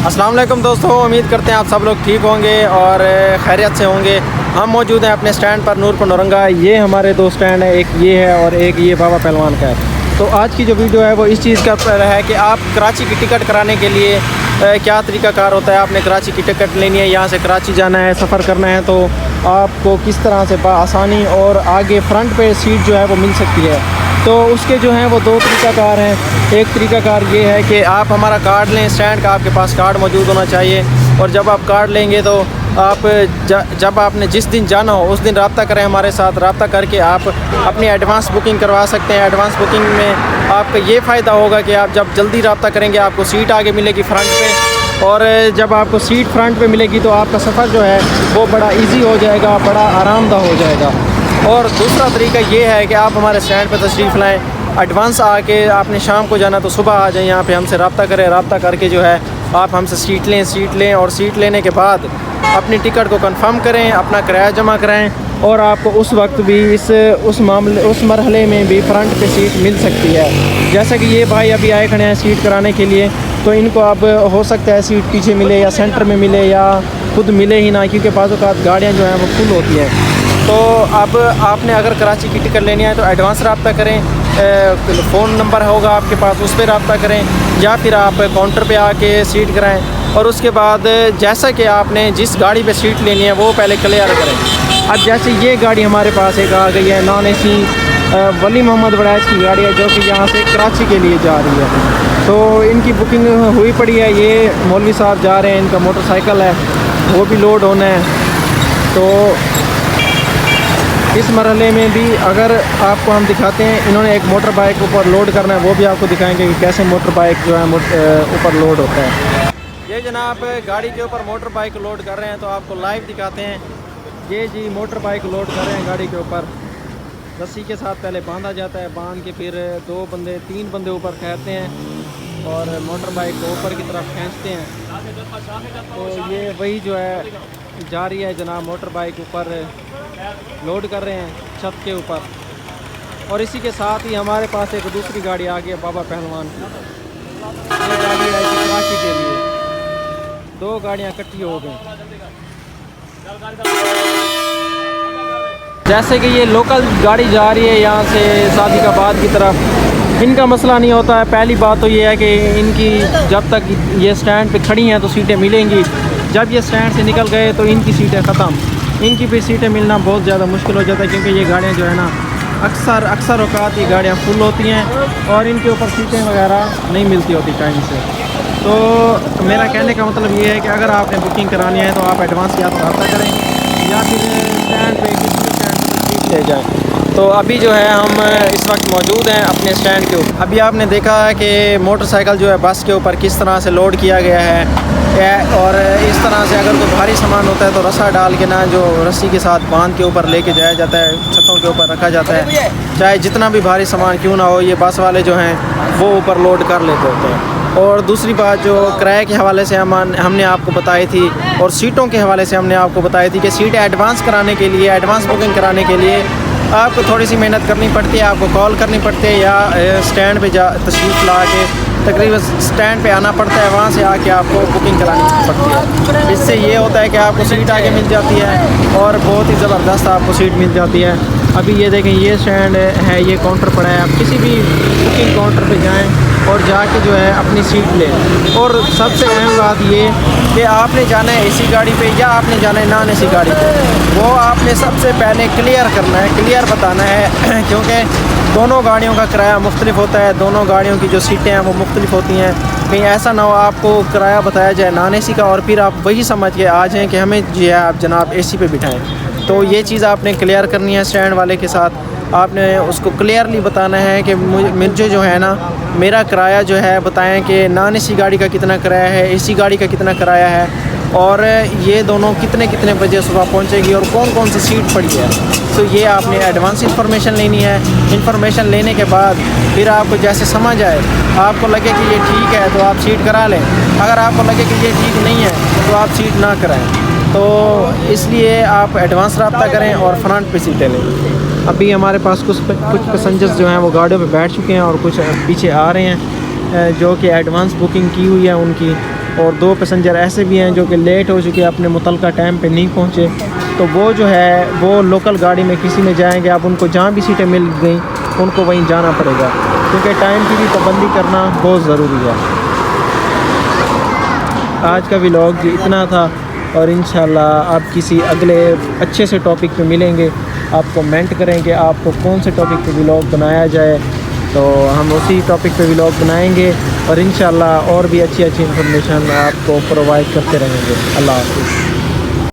अस्सलाम वालेकुम दोस्तों, उम्मीद करते हैं आप सब लोग ठीक होंगे और खैरियत से होंगे। हम मौजूद हैं अपने स्टैंड पर नूरपुर नौरंगा। ये हमारे दो स्टैंड हैं, एक ये है और एक ये बाबा पहलवान का है। तो आज की जो वीडियो है वो इस चीज़ का है कि आप कराची की टिकट कराने के लिए क्या तरीक़ाकार होता है। आपने कराची की टिकट लेनी है, यहाँ से कराची जाना है, सफ़र करना है, तो आपको किस तरह से आसानी और आगे फ्रंट पे सीट जो है वो मिल सकती है। तो उसके जो हैं वो दो तरीक़ाकार हैं। एक तरीक़ाकार ये है कि आप हमारा कार्ड लें, स्टैंड का आपके पास कार्ड मौजूद होना चाहिए। और जब आप कार्ड लेंगे तो आप जब आपने जिस दिन जाना हो उस दिन रब्ता करें हमारे साथ। रब्ता करके आप अपनी एडवांस बुकिंग करवा सकते हैं। एडवांस बुकिंग में आपका ये फ़ायदा होगा कि आप जब जल्दी रब्ता करेंगे आपको सीट आगे मिलेगी फ्रंट पे, और जब आपको सीट फ्रंट पे मिलेगी तो आपका सफ़र जो है वो बड़ा इजी हो जाएगा, बड़ा आरामदाह हो जाएगा। और दूसरा तरीका ये है कि आप हमारे स्टैंड पर तशरीफ़ लाएँ। एडवांस आके आपने शाम को जाना तो सुबह आ जाएँ, यहाँ पे हमसे रब्ता करें। रब्ता करके जो है आप हमसे सीट लें और सीट लेने के बाद अपनी टिकट को कंफर्म करें, अपना किराया जमा कराएं और आपको उस वक्त भी उस मरहले में भी फ्रंट पे सीट मिल सकती है। जैसा कि ये भाई अभी आए खड़े हैं सीट कराने के लिए, तो इनको अब हो सकता है सीट पीछे मिले या सेंटर में मिले या खुद मिले ही ना, क्योंकि बाज़ औक़ात गाड़ियाँ जो हैं वो फुल होती हैं। तो अब आपने अगर कराची की टिकट लेनी है तो एडवांस रब्ता करें। फ़ोन नंबर होगा आपके पास, उस पर रब्ता करें या फिर आप काउंटर पे आके सीट कराएं। और उसके बाद जैसा कि आपने जिस गाड़ी पे सीट लेनी है वो पहले क्लियर करें। अब जैसे ये गाड़ी हमारे पास एक आ गई है नॉन AC वली मोहम्मद वड़ैच की गाड़ी है, जो कि यहाँ से कराची के लिए जा रही है। तो इनकी बुकिंग हुई पड़ी है। ये मौलवी साहब जा रहे हैं, इनका मोटरसाइकिल है वो भी लोड होना है। तो इस मरहले में भी अगर आपको हम दिखाते हैं, इन्होंने एक मोटर बाइक ऊपर लोड करना है, वो भी आपको दिखाएंगे कि कैसे मोटर बाइक जो है ऊपर लोड होता है। ये जनाब गाड़ी के ऊपर मोटर बाइक लोड कर रहे हैं, तो आपको लाइव दिखाते हैं। ये जी मोटर बाइक लोड कर रहे हैं गाड़ी के ऊपर। रस्सी के साथ पहले बांधा जाता है, बांध के फिर 3 बंदे ऊपर खींचते हैं और मोटर बाइक को ऊपर की तरफ खींचते हैं। तो ये वही जो है जा रही है जनाब, मोटर बाइक ऊपर लोड कर रहे हैं छत के ऊपर। और इसी के साथ ही हमारे पास एक दूसरी गाड़ी आ गई है बाबा पहलवान की। ये गाड़ी है कराची के लिए, 2 गाड़ियाँ इकट्ठी हो गई। जैसे कि ये लोकल गाड़ी जा रही है यहाँ से सादिकाबाद की तरफ, इनका मसला नहीं होता है। पहली बात तो ये है कि इनकी जब तक ये स्टैंड पे खड़ी हैं तो सीटें मिलेंगी, जब ये स्टैंड से निकल गए तो इनकी सीटें ख़त्म। इनकी भी सीटें मिलना बहुत ज़्यादा मुश्किल हो जाता है, क्योंकि ये गाड़ियाँ जो है ना अक्सर औक़ात ये गाड़ियाँ फुल होती हैं और इनके ऊपर सीटें वगैरह नहीं मिलती होती टाइम से। तो मेरा कहने का मतलब ये है कि अगर आपने बुकिंग करानी है तो आप एडवांस या तो रब्ता करें या फिर स्टैंड पे किसी भी स्टैंड पर सीट ले जाएँ। तो अभी जो है हम इस वक्त मौजूद हैं अपने स्टैंड के ऊपर। अभी आपने देखा है कि मोटरसाइकिल जो है बस के ऊपर किस तरह से लोड किया गया है। और इस तरह से अगर कोई भारी सामान होता है तो रस्सा डाल के ना जो रस्सी के साथ बांध के ऊपर लेके जाया जाता है, छतों के ऊपर रखा जाता है। चाहे जितना भी भारी सामान क्यों ना हो, ये बस वाले जो हैं वो ऊपर लोड कर लेते होते हैं। और दूसरी बात जो किराए के हवाले से हमने आपको बताई थी और सीटों के हवाले से हमने आपको बताई थी कि सीटें एडवांस कराने के लिए, एडवांस बुकिंग कराने के लिए आपको थोड़ी सी मेहनत करनी पड़ती है। आपको कॉल करनी पड़ती है या स्टैंड पे तशरीफ़ ला के तकरीबन स्टैंड पे आना पड़ता है, वहाँ से आके आपको बुकिंग करानी पड़ती है। इससे ये होता है कि आपको सीट आगे मिल जाती है और बहुत ही ज़बरदस्त आपको सीट मिल जाती है। अभी ये देखें, ये स्टैंड है, ये काउंटर पड़ा है। आप किसी भी बुकिंग काउंटर पे जाएं और जाके जो है अपनी सीट लें। और सबसे अहम बात ये कि आपने जाना है AC गाड़ी पे या आपने जाना है नॉन AC गाड़ी पे, वो आपने सबसे पहले क्लियर करना है, क्लियर बताना है क्योंकि दोनों गाड़ियों का किराया मुख्तलिफ होता है, दोनों गाड़ियों की जो सीटें हैं वो मुख्तलिफ होती हैं। कहीं ऐसा ना हो आपको किराया बताया जाए नॉन AC का और फिर आप वही समझ के आ जाएँ कि हमें जो है आप जनाब AC पे बिठाएँ। तो ये चीज़ आपने क्लियर करनी है स्टैंड वाले के साथ। आपने उसको क्लियरली बताना है कि मुझे जो है ना मेरा किराया जो है बताएं कि नॉन AC गाड़ी का कितना किराया है, AC गाड़ी का कितना किराया है, और ये दोनों कितने बजे सुबह पहुंचेगी और कौन कौन सी सीट पड़ी है। तो ये आपने एडवांस इंफॉर्मेशन लेनी है। इंफॉर्मेशन लेने के बाद फिर आपको जैसे समझ आए, आपको लगे कि ये ठीक है तो आप सीट करा लें। अगर आपको लगे कि ये ठीक नहीं है तो आप सीट ना कराएं। तो इसलिए आप एडवांस रब्ता करें और फ्रंट पे सीटें लें। अभी हमारे पास कुछ पैसेंजर्स जो हैं वो गाड़ियों पे बैठ चुके हैं और कुछ पीछे आ रहे हैं जो कि एडवांस बुकिंग की हुई है उनकी। और 2 पैसेंजर ऐसे भी हैं जो कि लेट हो चुके हैं, अपने मुतलका टाइम पे नहीं पहुँचे। तो वो जो है वो लोकल गाड़ी में किसी में जाएंगे। अब उनको जहाँ भी सीटें मिल गई उनको वहीं जाना पड़ेगा, क्योंकि टाइम की भी पाबंदी करना बहुत ज़रूरी है। आज का व्लॉग इतना था और इंशाल्लाह आप किसी अगले अच्छे से टॉपिक पे मिलेंगे। आप कमेंट करेंगे आपको कौन से टॉपिक पे व्लॉग बनाया जाए, तो हम उसी टॉपिक पे व्लॉग बनाएंगे और इंशाल्लाह और भी अच्छी इन्फॉर्मेशन आपको प्रोवाइड करते रहेंगे। अल्लाह हाफ़िज़।